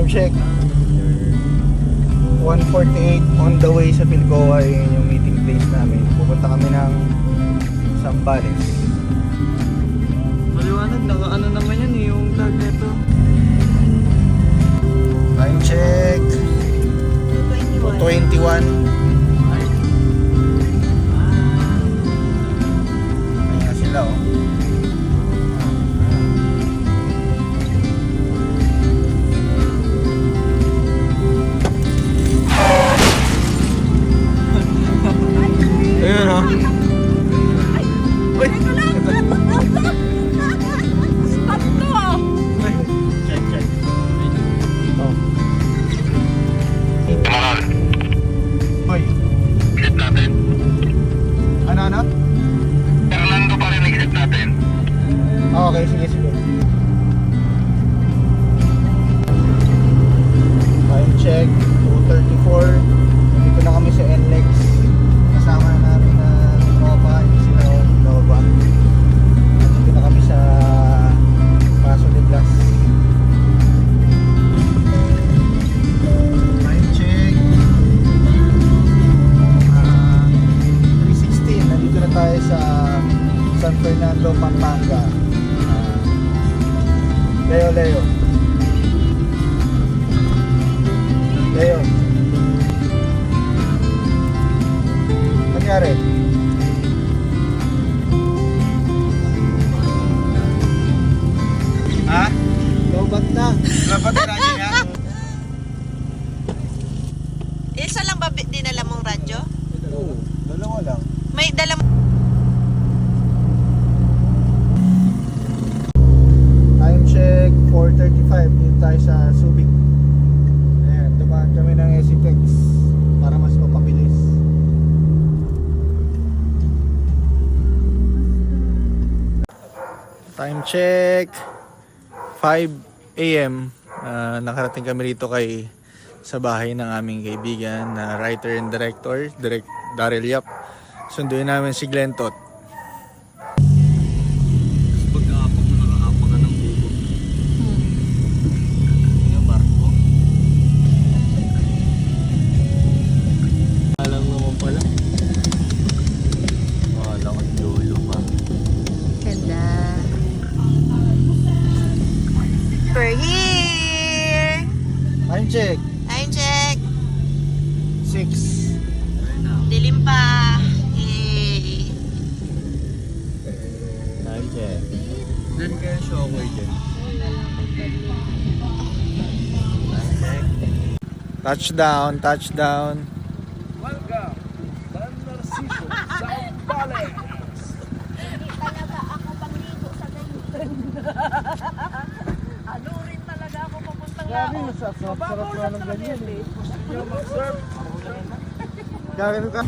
Time check 1:48 on the way sa Pilcoa. Yun yung meeting place namin. Pupunta kami ng Zambales. Maliwanag, naka-ano naman yan eh, yung tag nito. Time check 2:21. Ayan na sila oh. Ayun oh. Uy! Stop to! Check. Oh. Hoy. Exit natin. Ano? Fernando pa rin exit natin. Okay, sige. Time check 2:34. Dito na kami sa NLEX. Kasama na namin na Nova, yung sila Nova. Dito na kami sa Paso de Blas. Time check 3:16. Nandito na tayo sa San Fernando, Pampanga. Leo. Nangyari? Ha? Lobat na. Lobat na radyo niya? Isa lang ba dinala mong radyo? Oo, dalawa lang. May dala mo... Time check 4:35. Dito tayo sa Subic. Ayan, dumaan kami ng SCTEX para mas mapabilis. Time check 5 AM. Nakarating kami rito sa bahay ng aming kaibigan na writer and director, Direct Daryl Yap. Sunduin namin si Glenn Tot. Pagkakapag mo nakakapa ka ng bubo. Yung barko. Alam naman pala. Wala kang lolo pa. Ganda. We're here! Time check Time check! 6. Dilim pa! Yay! Time check. Diyan kaya shower dyan. Touchdown. Welcome, San Narciso, Zambales. Hindi talaga ako pangligo sa ganyan. Ano rin talaga ako papuntang laon. Sarap na ng ganyan eh. Gusto nyo mag-surf? Gagano ka?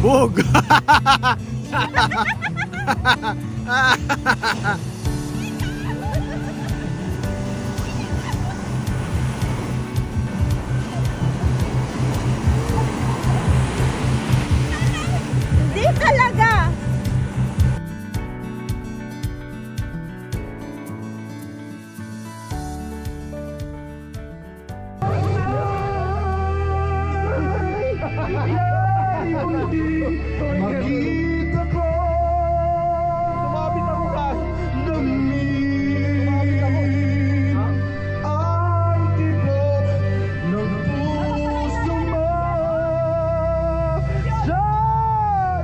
Bug! Hindi talaga! Makita ko. Sumabit ako kasi. Sumabit ako. Ang tibok ng puso mo.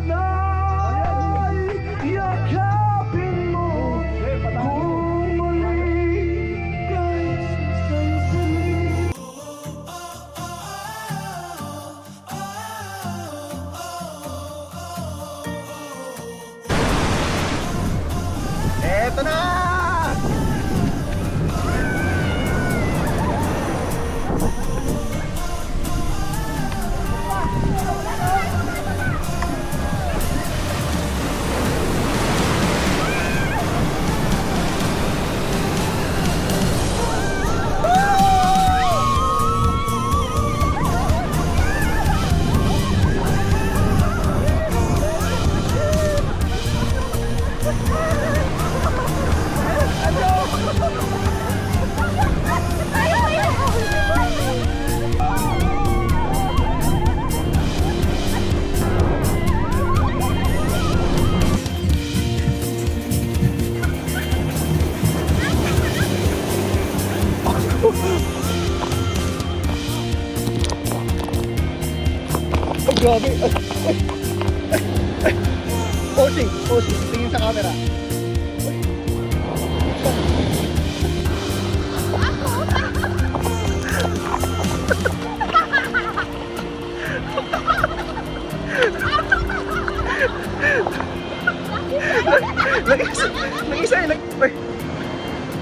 Sana'y yakapin mo. Kung muli kahit sandali. Eto na! Grabe. Posing. Tingin sa camera. Nag-isa.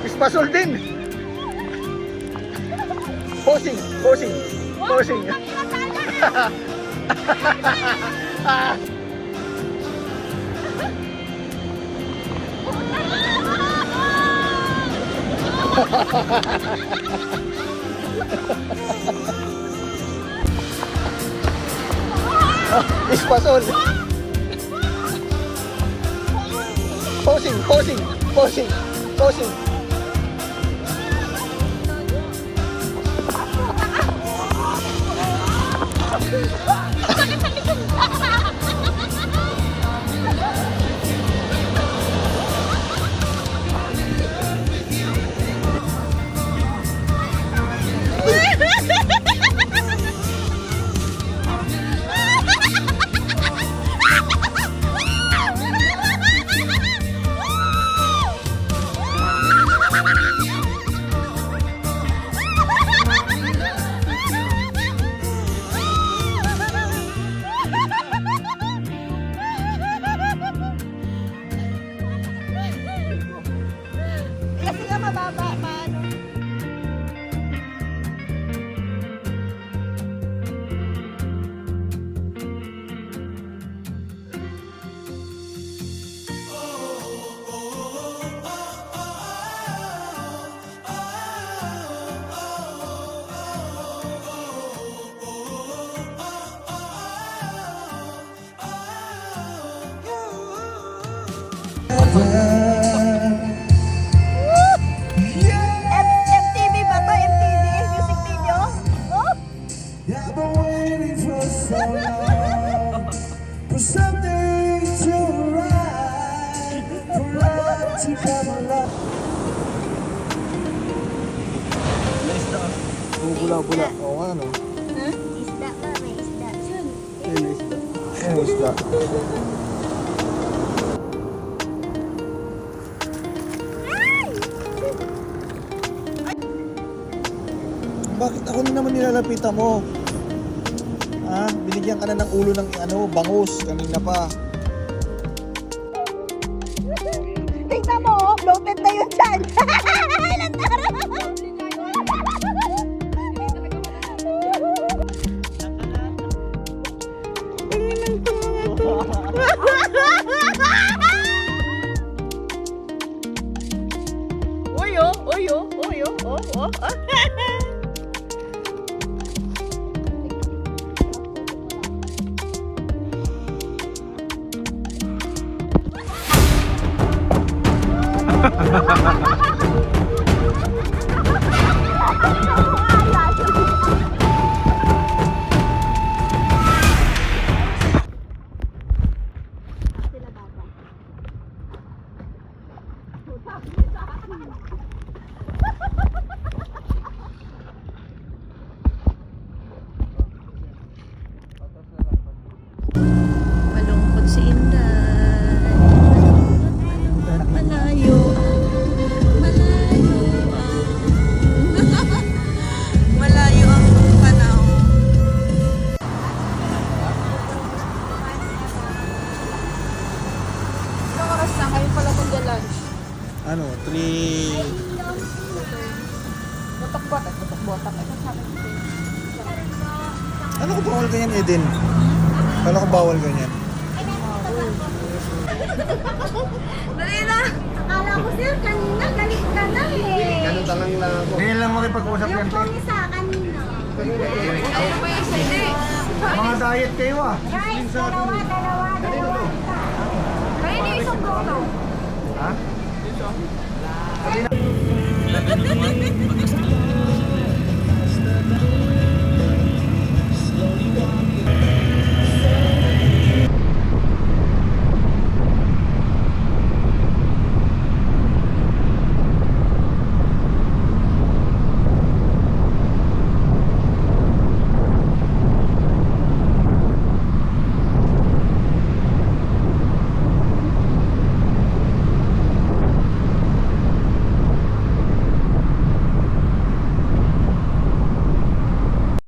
Ispasol din. Posing. Ispasol. Posing. Kasi nga mababa, paano? MTV ba to? MTV? Music video? Oh? I've been waiting for so long for something to arrive, for love to come alive. Bula. Oo, ano? Isda ba? May isda. Isda. Bakit ako na naman nilalapitan mo? Ha? Binigyan ka na ng ulo ng bangus kanina pa. Tingnan mo, oh, bloated na yun dyan. Oh. Malungkot si Inday. Malayo. Malayo ang panahon. Ilang oras na kayo pala mag-lunch? 3... Botak-botak. Ano ko bawal ganyan, Eden? Kala ko bawal ganyan. Dali na! Akala ko sir, kanina galit ka na eh. Ganun talang lang ako. Ngayon lang makipag-usap Yung pumisa kanina. Mga diet kayo ah. Guys, dalawa. Kaya na isang goto. Ha?